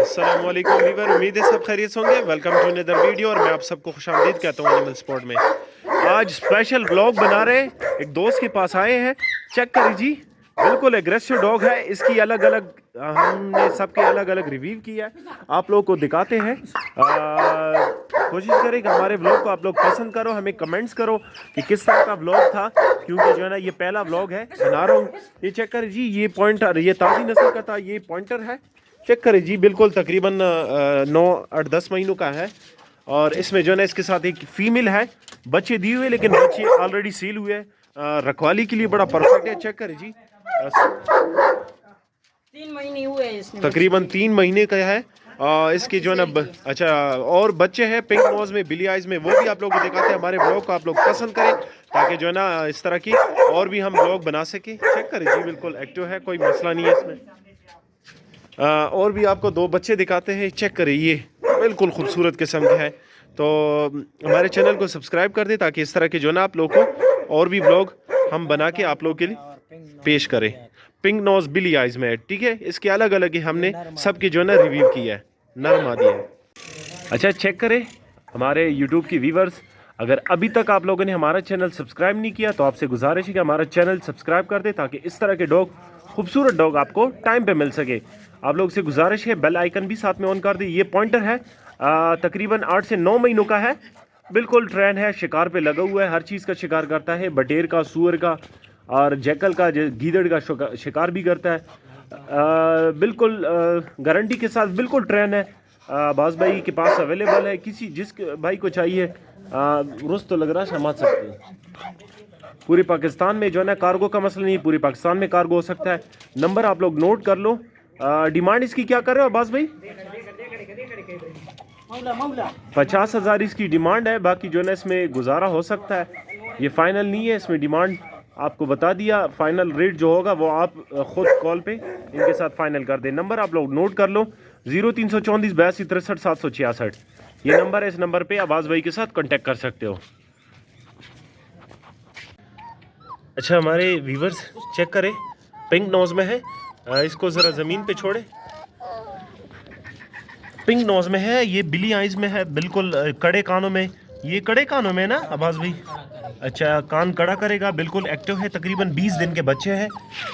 अस्सलाम वालेकुम वीवर, उम्मीद है सब खैरियत होंगे। वेलकम टू अनदर वीडियो और मैं आप सबको खुशामदीद कहता हूँ एनिमल स्पोर्ट में। आज स्पेशल व्लॉग बना रहे हैं, एक दोस्त के पास आए हैं। चेक करिए जी, बिल्कुल एग्रेसिव डॉग है। इसकी अलग अलग हमने सबके अलग अलग रिव्यू किया है, आप लोगों को दिखाते हैं। कोशिश करें कि हमारे व्लॉग को आप लोग पसंद करो, हमें कमेंट्स करो कि किस तरह का व्लॉग था, क्योंकि जो है ना ये पहला व्लॉग है बना रहा हूँ। ये चेक करिए जी, ये पॉइंटर, ये ताज़ी नस्ल का था, ये पॉइंटर है। चेक करें जी, बिल्कुल तकरीबन 9-8-10 महीनों का है। और इसमें जो है ना इसके साथ एक फीमेल है, बच्चे दिए हुए लेकिन बच्चे ऑलरेडी सील हुए हैं। रखवाली के लिए बड़ा परफेक्ट है। चेक करें जी, 3 महीने हुए हैं इसमें, तकरीबन 3 महीने का है। इसके जो है ना अच्छा और बच्चे हैं पिंक नोज में, बिली आइज में, वो भी आप लोगों को दिखाते हैं। हमारे ब्लॉग को आप लोग पसंद करें ताकि जो है ना इस तरह की और भी हम ब्लॉग बना सकें। चेक करें जी, बिल्कुल एक्टिव है, कोई मसला नहीं है इसमें। और भी आपको 2 बच्चे दिखाते हैं। चेक करें, ये बिल्कुल खूबसूरत किस्म के हैं। तो हमारे चैनल को सब्सक्राइब कर दें ताकि इस तरह के जो है ना आप लोग को और भी ब्लॉग हम बना के आप लोगों के लिए पेश करें। पिंक नोज बिली आइज में है, ठीक है। इसके अलग अलग ही हमने सबके जो है ना रिव्यू किया है, नर मादी है। अच्छा चेक करें हमारे यूट्यूब की व्यूवर्स, अगर अभी तक आप लोगों ने हमारा चैनल सब्सक्राइब नहीं किया तो आपसे गुजारिश है कि हमारा चैनल सब्सक्राइब कर दे ताकि इस तरह के डॉग, खूबसूरत डॉग आपको टाइम पे मिल सके। आप लोग से गुजारिश है बेल आइकन भी साथ में ऑन कर दे। ये पॉइंटर है, तकरीबन 8 से 9 महीनों का है, बिल्कुल ट्रेन है, शिकार पे लगा हुआ है, हर चीज़ का शिकार करता है, बटेर का, सूअर का और जैकल का, गीदड़ का शिकार भी करता है। बिल्कुल गारंटी के साथ बिल्कुल ट्रेन है। बास भाई के पास अवेलेबल है, किसी जिस भाई को चाहिए रुस्त तो लग रहा है समझ सकते हैं। पूरे पाकिस्तान में जो है ना कार्गो का मसला नहीं, पूरे पाकिस्तान में कार्गो हो सकता है। नंबर आप लोग नोट कर लो। डिमांड इसकी क्या कर रहे हो अब्बास भाई? 50,000 इसकी डिमांड है। बाकी जो है ना इसमें गुजारा हो सकता है, ये फाइनल नहीं है। इसमें डिमांड आपको बता दिया, फाइनल रेट जो होगा वो आप खुद कॉल पे इनके साथ फाइनल कर दें। नंबर आप लोग नोट कर लो, 0334 82 63 766। ये नंबर है, इस नंबर पे अब्बास भाई के साथ कांटेक्ट कर सकते हो। अच्छा हमारे व्यूवर्स चेक करें, पिंक नोज में है, इसको ज़रा ज़मीन पे छोड़े। पिंक नोज में है, ये बिली आइज में है, बिल्कुल कड़े कानों में। ये कड़े कानों में ना अब्बास भाई? अच्छा, कान कड़ा करेगा, बिल्कुल एक्टिव है, तकरीबन 20 दिन के बच्चे हैं।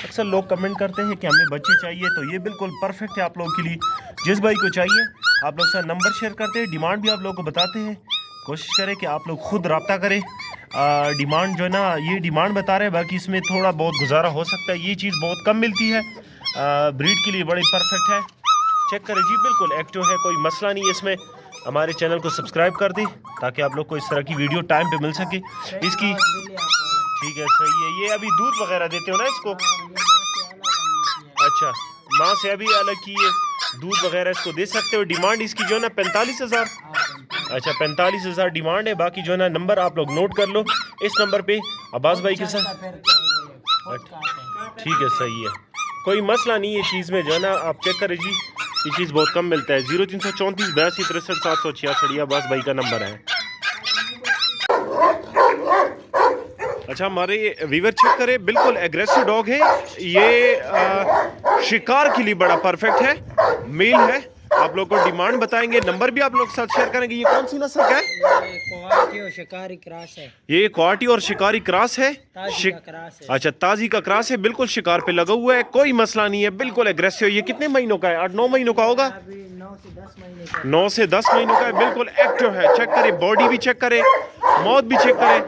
अक्सर लोग कमेंट करते हैं कि हमें बच्चे चाहिए, तो ये बिल्कुल परफेक्ट है आप लोगों के लिए। जिस भाई को चाहिए आप लोग सर नंबर शेयर करते हैं, डिमांड भी आप लोगों को बताते हैं। कोशिश करें कि आप लोग खुद रब्ता करें। डिमांड जो है ना ये डिमांड बता रहे हैं, बाकी इसमें थोड़ा बहुत गुजारा हो सकता है। ये चीज़ बहुत कम मिलती है, ब्रीड के लिए बड़ी परफेक्ट है। चेक करें जी, बिल्कुल एक्टिव है, कोई मसला नहीं है इसमें। हमारे चैनल को सब्सक्राइब कर दें ताकि आप लोग को इस तरह की वीडियो टाइम पे मिल सके इसकी। ठीक है, सही है। ये अभी दूध वगैरह देते हो ना इसको? अच्छा, माँ से अभी अलग की है, दूध वगैरह इसको दे सकते हो। डिमांड इसकी जो है ना 45,000। अच्छा 45,000 डिमांड है। बाकी जो है ना नंबर आप लोग नोट कर लो, इस नंबर पे अब्बास भाई के साथ। ठीक है, सही है, कोई मसला नहीं है। चीज़ में जो है ना आप चेक करें जी, ये चीज़ बहुत कम मिलता है। 0334 82 63 766 ये अब्बास भाई का नंबर है। अच्छा हमारे व्यूवर चेक करें, बिल्कुल एग्रेसिव डॉग है ये, शिकार के लिए बड़ा परफेक्ट है, मेल है। आप लोग को डिमांड बताएंगे, नंबर भी आप लोग साथ शेयर करेंगे। ये कौन सी नस्ल का है? क्वालिटी और शिकारी क्रॉस है। ये क्वालिटी और शिकारी क्रॉस है। क्रॉस है। अच्छा ताजी का क्रॉस है, बिल्कुल शिकार पे लगा हुआ है, कोई मसला नहीं है, बिल्कुल एग्रेसिव। ये कितने महीनों का है? 8-9 महीनों का होगा। 9 से 10 महीनों का है, बिल्कुल एक्टिव है। चेक करें, बॉडी भी चेक करें, मौत भी चेक करें,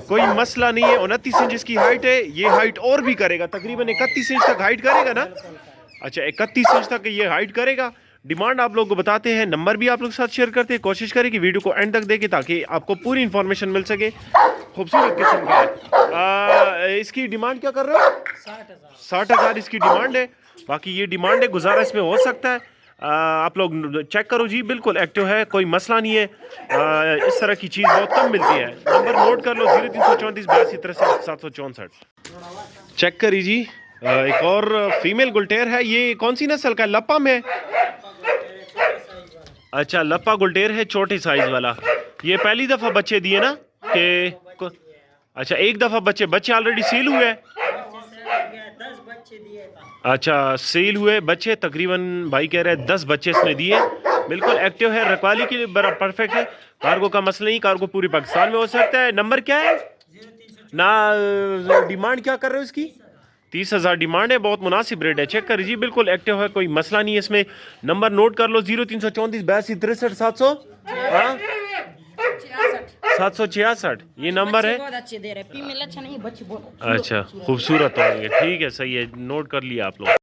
कोई मसला नहीं है। 29 इंच इसकी हाइट है, ये हाइट और भी करेगा, तकरीबन 31 इंच तक हाइट करेगा ना। अच्छा 31 इंच तक ये हाइट करेगा। डिमांड आप लोग को बताते हैं, नंबर भी आप लोग साथ शेयर करते हैं। कोशिश करें कि वीडियो को एंड तक देखें ताकि आपको पूरी इन्फॉर्मेशन मिल सके। खूबसूरत किस्म का है। इसकी डिमांड क्या कर रहे हो? 60,000 इसकी डिमांड है। बाकी ये डिमांड है, गुजारा इसमें हो सकता है। आप लोग चेक करो जी, बिल्कुल एक्टिव है, कोई मसला नहीं है। इस तरह की चीज़ बहुत कम मिलती है। नंबर नोट कर लो, 0334 82 63 764। चेक करिए जी, एक और फीमेल गुलटेर है। ये कौन सी नस्ल का है? लप्पा में? अच्छा लप्पा गुलटेर है, छोटे साइज वाला। ये पहली दफ़ा बच्चे दिए ना कि? अच्छा एक दफ़ा बच्चे ऑलरेडी सील हुए हैं। 10 बच्चे दिए था। अच्छा, सेल हुए बच्चे तकरीबन भाई कह रहे हैं 10 बच्चे इसने दिए। बिल्कुल एक्टिव है, रखवाली के लिए बड़ा परफेक्ट है। कार्गो का मसला नहीं, कार्गो पूरे पाकिस्तान में हो सकता है। नंबर क्या है ना, डिमांड क्या कर रहे हो इसकी? 30,000 डिमांड है, बहुत मुनासिब रेट है। चेक कर जी, बिल्कुल एक्टिव है, कोई मसला नहीं है इसमें। नंबर नोट कर लो 0334 82 63 700 766, ये नंबर है। बहुत अच्छे दे रहे हैं, फीमेल अच्छा नहीं, बच्चे बहुत अच्छा, खूबसूरत होंगे, ठीक है, सही है, नोट कर लिया आप लोग।